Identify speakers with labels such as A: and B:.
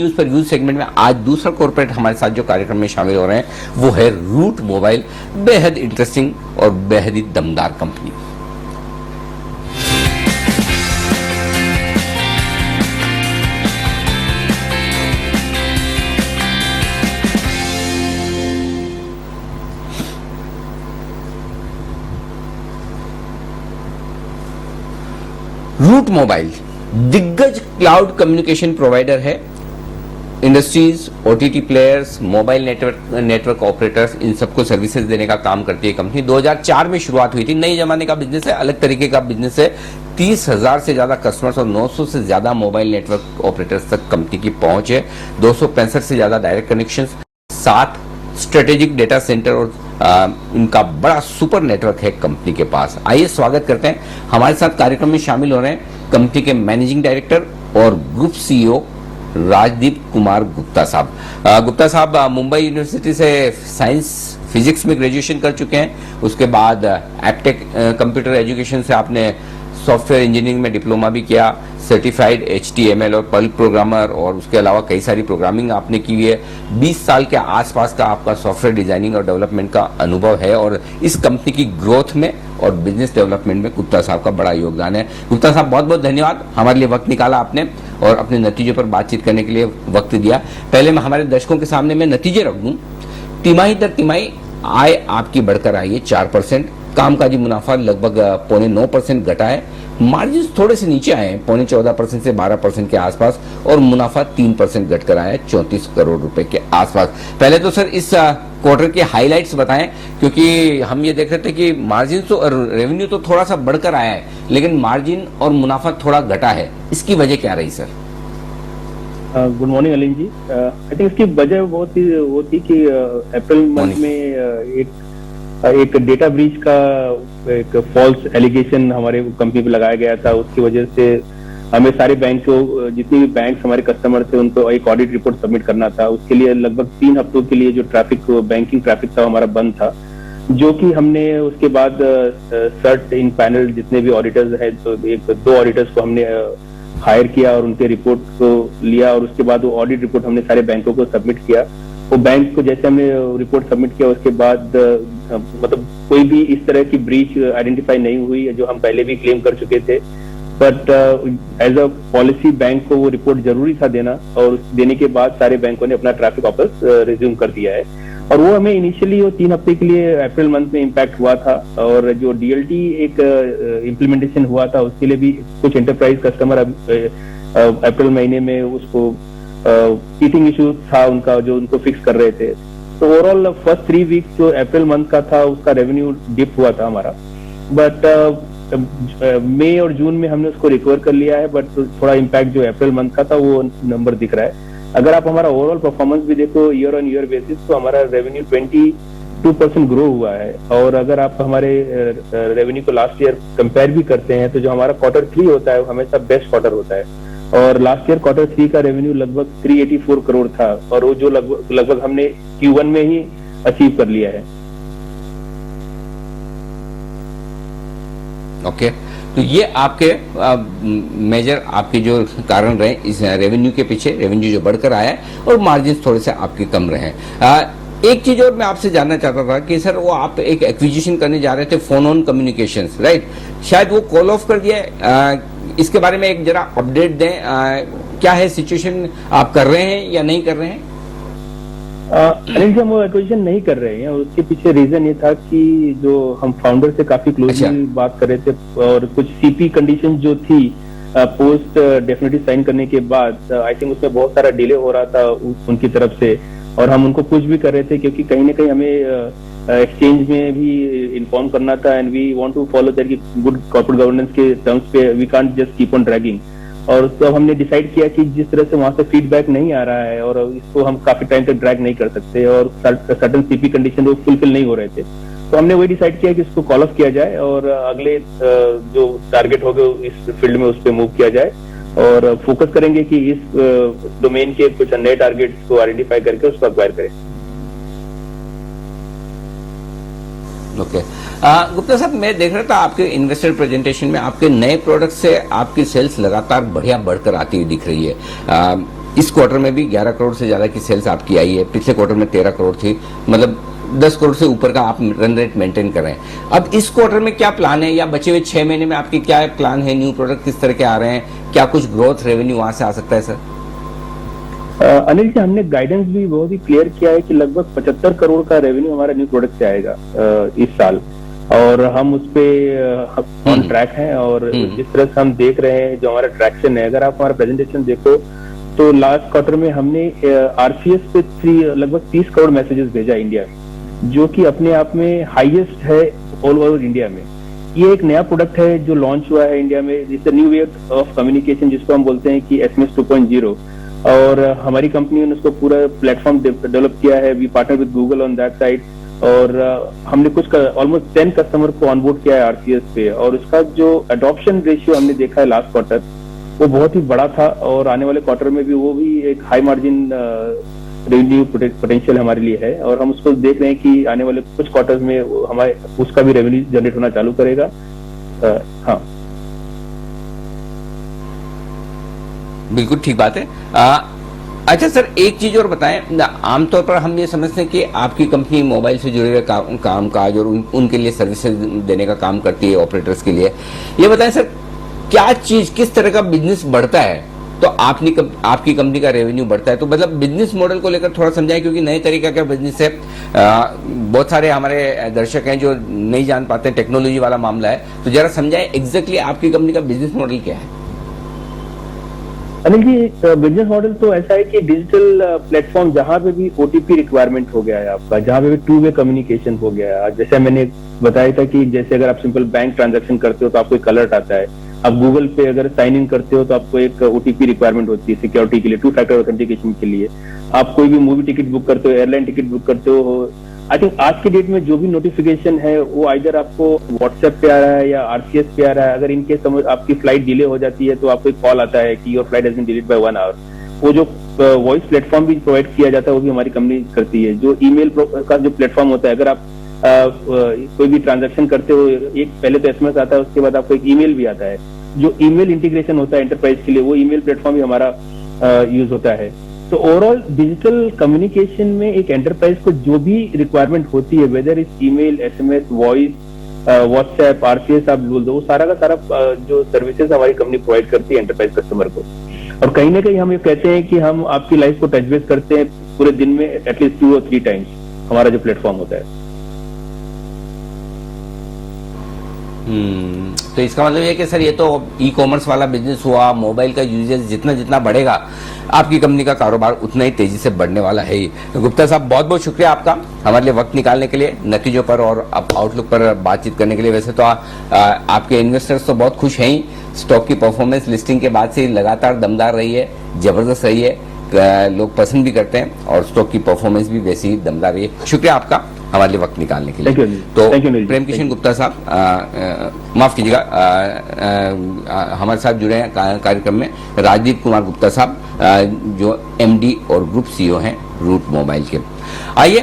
A: News पर use segment में आज दूसरा कॉर्पोरेट हमारे साथ जो कार्यक्रम में शामिल हो रहे हैं वो है रूट मोबाइल। बेहद इंटरेस्टिंग और बेहद ही दमदार कंपनी। रूट मोबाइल दिग्गज क्लाउड कम्युनिकेशन प्रोवाइडर है। Industries, OTT players, mobile network operators, इन सबको सर्विसेज देने का काम करती है कंपनी। 2004 में शुरुआत हुई थी। नई जमाने का बिजनेस है, अलग तरीके का बिजनेस है। 30,000 से ज्यादा कस्टमर्स और 900 से ज्यादा मोबाइल नेटवर्क ऑपरेटर्स तक कंपनी की पहुंच है। 265 से ज्यादा direct connection, 7 strategic data centre और इनका बड़ा सुपर नेटवर्क है कंपनी के पास। आइए स्वागत करते हैं। हमारे साथ कार्यक्रम में शामिल हो रहे हैं कंपनी के मैनेजिंग डायरेक्टर और ग्रुप सीईओ राजदीप कुमार गुप्ता साहब। गुप्ता साहब मुंबई यूनिवर्सिटी से साइंस फिजिक्स में ग्रेजुएशन कर चुके हैं। उसके बाद एप्टेक कंप्यूटर एजुकेशन से आपने सॉफ्टवेयर इंजीनियरिंग में डिप्लोमा भी किया, सर्टिफाइड HTML और पर्ल प्रोग्रामर, और उसके अलावा कई सारी प्रोग्रामिंग आपने की हुई है। 20 साल के आसपास का आपका सॉफ्टवेयर डिजाइनिंग और डेवलपमेंट का अनुभव है और इस कंपनी की ग्रोथ में और बिजनेस डेवलपमेंट में गुप्ता साहब का बड़ा योगदान है। गुप्ता साहब बहुत बहुत धन्यवाद, हमारे लिए वक्त निकाला आपने और अपने नतीजों पर बातचीत करने के लिए वक्त दिया। पहले मैं हमारे दर्शकों के सामने मैं नतीजे रख दूं। तिमाही दर तिमाही आय आपकी बढ़कर आई है 4%, कामकाजी मुनाफा लगभग 9.5% घटा है, मार्जिन थोड़े से नीचे आए हैं 14.5% से 12% के आसपास, और मुनाफा 3% घटकर आया है 34 करोड़ रुपए के आसपास। पहले तो सर इस क्वार्टर के हाइलाइट्स बताएं, क्योंकि हम ये देख रहे थे कि मार्जिन तो रेवेन्यू तो थोड़ा सा बढ़कर आया है लेकिन मार्जिन और मुनाफा थोड़ा घटा है, इसकी वजह क्या रही सर?
B: गुड मॉर्निंग अलीन जी। आई थिंक इसकी वजह बहुत ही वो थी कि अप्रैल मंथ में एक डेटा ब्रीच का एक फॉल्स एलिगेशन हमारे कंपनी पे लगाया गया था। उसकी वजह से हमें सारे बैंक को, जितने भी बैंक हमारे कस्टमर थे, उनको एक ऑडिट रिपोर्ट सबमिट करना था। उसके लिए लगभग 3 हफ्तों के लिए जो बैंकिंग ट्रैफिक था हमारा बंद था, जो कि हमने उसके बाद सर्ट इन पैनल जितने भी ऑडिटर्स हैं, तो 2 ऑडिटर्स को हमने हायर किया और उनके रिपोर्ट को लिया, और उसके बाद वो ऑडिट रिपोर्ट हमने सारे बैंकों को सबमिट किया। वो बैंक को जैसे हमने रिपोर्ट सबमिट किया उसके बाद मतलब कोई भी इस तरह की ब्रीच आइडेंटिफाई नहीं हुई, जो हम पहले भी क्लेम कर चुके थे। But as a policy bank को वो रिपोर्ट जरूरी था देना, और देने के बाद सारे बैंकों ने अपना ट्रैफिक वापस रिज्यूम कर दिया है। और वो हमें इनिशियली वो 3 हफ्ते के लिए अप्रैल मंथ में इम्पैक्ट हुआ था, और जो DLT एक इम्प्लीमेंटेशन हुआ था उसके लिए भी कुछ एंटरप्राइज कस्टमर अप्रैल महीने में उसको टीथिंग इशू था उनका, जो उनको फिक्स कर रहे थे। तो ओवरऑल फर्स्ट 3 वीक्स जो अप्रैल मंथ का था उसका रेवेन्यू डिप हुआ था हमारा, बट मई और जून में हमने उसको रिकवर कर लिया है। बट थोड़ा इम्पैक्ट जो अप्रैल मंथ का था वो नंबर दिख रहा है। अगर आप हमारा ओवरऑल परफॉर्मेंस भी देखो ईयर ऑन ईयर बेसिस, तो हमारा रेवेन्यू 22% ग्रो हुआ है। और अगर आप हमारे रेवेन्यू को लास्ट ईयर कंपेयर भी करते हैं, तो जो हमारा Q3 होता है वो हमेशा बेस्ट क्वार्टर होता है, और लास्ट ईयर Q3 का रेवेन्यू लगभग 384 करोड़ था, और वो जो लगभग हमने Q1 में ही अचीव कर लिया है।
A: ओके, तो ये आपके मेजर आपके जो कारण रहे इस रेवेन्यू के पीछे, रेवेन्यू जो बढ़कर आया है और मार्जिन थोड़े से आपके कम रहे। एक चीज और मैं आपसे जानना चाहता था कि सर वो आप एक एक्विजिशन करने जा रहे थे, फोन ऑन कम्युनिकेशंस, राइट? शायद वो कॉल ऑफ कर दिया है, इसके बारे में एक जरा अपडेट दें। क्या है सिचुएशन, आप कर रहे हैं या नहीं कर रहे हैं?
B: अनिल जी, हम वो एक्विजिशन नहीं कर रहे हैं। उसके पीछे रीजन ये था कि जो हम फाउंडर से काफी क्लोजली बात कर रहे थे, और कुछ CP कंडीशन जो थी पोस्ट डेफिनेटली साइन करने के बाद, आई थिंक उसमें बहुत सारा डिले हो रहा था उनकी तरफ से, और हम उनको पुश भी कर रहे थे, क्योंकि कहीं ना कहीं हमें एक्सचेंज में भी इन्फॉर्म करना था, and we want to follow that good corporate governance के टर्म्स पे we can't just keep on dragging. और तो हमने डिसाइड किया कि जिस तरह से वहां से फीडबैक नहीं आ रहा है और इसको हम काफी टाइम तक ड्रैग नहीं कर सकते, और सर्टेन CP कंडीशन वो फुलफिल नहीं हो रहे थे, तो हमने वही डिसाइड किया कि इसको कॉल ऑफ किया जाए और अगले जो टारगेट हो गए इस फील्ड में उस पर मूव किया जाए, और फोकस करेंगे कि इस डोमेन के कुछ नए टारगेट्स को आइडेंटिफाई करके उसको एक्वायर करें।
A: ओके, गुप्ता साहब, मैं देख रहा था आपके इन्वेस्टर प्रेजेंटेशन में आपके नए प्रोडक्ट से आपकी सेल्स लगातार बढ़िया बढ़कर आती हुई दिख रही है। इस क्वार्टर में भी 11 करोड़ से ज्यादा की सेल्स आपकी आई है, पिछले क्वार्टर में 13 करोड़ थी, मतलब 10 करोड़ से ऊपर का आप रन रेट मेंटेन कर रहे हैं। अब इस क्वार्टर में क्या प्लान है, या बचे हुए 6 महीने में आपकी क्या प्लान है, न्यू प्रोडक्ट किस तरह के आ रहे हैं, क्या कुछ ग्रोथ रेवेन्यू वहां से आ सकता है सर?
B: अनिल जी, हमने गाइडेंस भी बहुत ही क्लियर किया है कि लगभग 75 करोड़ का रेवेन्यू हमारा न्यू प्रोडक्ट से आएगा इस साल, और हम उस पे ऑन ट्रैक हैं। और जिस तरह से हम देख रहे हैं जो हमारा ट्रैक्शन है, अगर आप हमारा प्रेजेंटेशन देखो तो लास्ट क्वार्टर में हमने आरसीएस पे लगभग 30 करोड़ मैसेजेस भेजा इंडिया में, जो कि अपने आप में हाईएस्ट है ऑल ओवर इंडिया में। ये एक नया प्रोडक्ट है जो लॉन्च हुआ है इंडिया में, it's new way of communication, जिसको हम बोलते हैं कि SMS 2.0, और हमारी कंपनी ने उसको पूरा प्लेटफॉर्म डेवलप किया है। We partner with Google on that side, और हमने कुछ ऑलमोस्ट 10 कस्टमर को ऑनबोर्ड किया है आरसीएस पे, और उसका जो अडॉप्शन रेशियो हमने देखा है लास्ट क्वार्टर वो बहुत ही बड़ा था, और आने वाले क्वार्टर में भी वो भी एक हाई मार्जिन रेवेन्यू पोटेंशियल हमारे लिए है, और हम उसको देख रहे हैं कि आने वाले कुछ क्वार्टर्स में हमारे उसका भी रेवेन्यू जनरेट होना चालू करेगा। हाँ,
A: बिल्कुल ठीक बात है। अच्छा सर, एक चीज और बताएं, आमतौर पर हम ये समझते हैं कि आपकी कंपनी मोबाइल से जुड़े हुए काम काज और उनके लिए सर्विसेज देने का काम करती है ऑपरेटर्स के लिए। ये बताएं सर, क्या चीज, किस तरह का बिजनेस बढ़ता है तो आपकी कंपनी का रेवेन्यू बढ़ता है? तो मतलब बिजनेस मॉडल को लेकर थोड़ा समझाएं, क्योंकि नए तरीका का बिजनेस है। बहुत सारे हमारे दर्शक हैं जो नहीं जान पाते हैं, टेक्नोलॉजी वाला मामला है, तो जरा समझाएं एग्जैक्टली आपकी कंपनी का बिजनेस मॉडल क्या है।
B: अनिल जी, बिजनेस मॉडल तो ऐसा है कि डिजिटल प्लेटफॉर्म जहां पे भी ओटीपी रिक्वायरमेंट हो गया है आपका, जहां पे भी टू वे कम्युनिकेशन हो गया है, जैसे मैंने बताया था कि जैसे अगर आप सिंपल बैंक ट्रांजैक्शन करते हो तो आपको एक अलर्ट आता है, आप गूगल पे अगर साइन इन करते हो तो आपको एक ओटीपी रिक्वायरमेंट होती है सिक्योरिटी के लिए, 2 फैक्टर ऑथेंटिकेशन के लिए। आप कोई भी मूवी टिकट बुक करते हो, एयरलाइन टिकट बुक करते हो, आई थिंक आज के डेट में जो भी नोटिफिकेशन है वो आइदर आपको व्हाट्सएप पे आ रहा है या आरसीएस पे आ रहा है। अगर इनके समझ आपकी फ्लाइट डिले हो जाती है तो आपको एक कॉल आता है कि your flight has been delayed by 1 hour. वो जो वॉइस प्लेटफॉर्म भी प्रोवाइड किया जाता है वो भी हमारी कंपनी करती है। जो ईमेल का जो प्लेटफॉर्म होता है, अगर आप कोई भी ट्रांजेक्शन करते हो, एक पहले तो एसएमएस आता है, उसके बाद आपको एक ईमेल भी आता है। जो ईमेल इंटीग्रेशन होता है एंटरप्राइज के लिए, वो ईमेल प्लेटफॉर्म भी हमारा यूज होता है। तो ओवरऑल डिजिटल कम्युनिकेशन में एक एंटरप्राइज को जो भी रिक्वायरमेंट होती है, whether is email, SMS, voice, WhatsApp, RCS, आप बोल दो, वो सारा का सारा जो सर्विसेज हमारी कंपनी प्रोवाइड करती है एंटरप्राइज कस्टमर को। और कहीं ना कहीं हम ये कहते हैं कि हम आपकी लाइफ को टच बेस करते हैं पूरे दिन में एटलीस्ट 2 और 3 टाइम्स हमारा जो प्लेटफॉर्म होता है।
A: तो इसका मतलब ये कि सर ये तो ई कॉमर्स वाला बिजनेस हुआ, मोबाइल का यूजेज जितना जितना बढ़ेगा आपकी कंपनी का कारोबार उतना ही तेजी से बढ़ने वाला है ही। तो गुप्ता साहब, बहुत बहुत शुक्रिया आपका हमारे लिए वक्त निकालने के लिए, नतीजों पर और आउटलुक पर बातचीत करने के लिए। वैसे तो आपके इन्वेस्टर्स तो बहुत खुश हैं ही, स्टॉक की परफॉर्मेंस लिस्टिंग के बाद से लगातार दमदार रही है, जबरदस्त रही है, लोग पसंद भी करते हैं और स्टॉक की परफॉर्मेंस भी वैसी ही दमदार रही है। शुक्रिया आपका हमारे लिए वक्त निकालने के लिए। तो प्रेम किशन गुप्ता साहब, माफ कीजिएगा, हमारे साथ जुड़े हैं कार्यक्रम में राजदीप कुमार गुप्ता साहब, जो MD और ग्रुप CEO हैं रूट मोबाइल के। आइए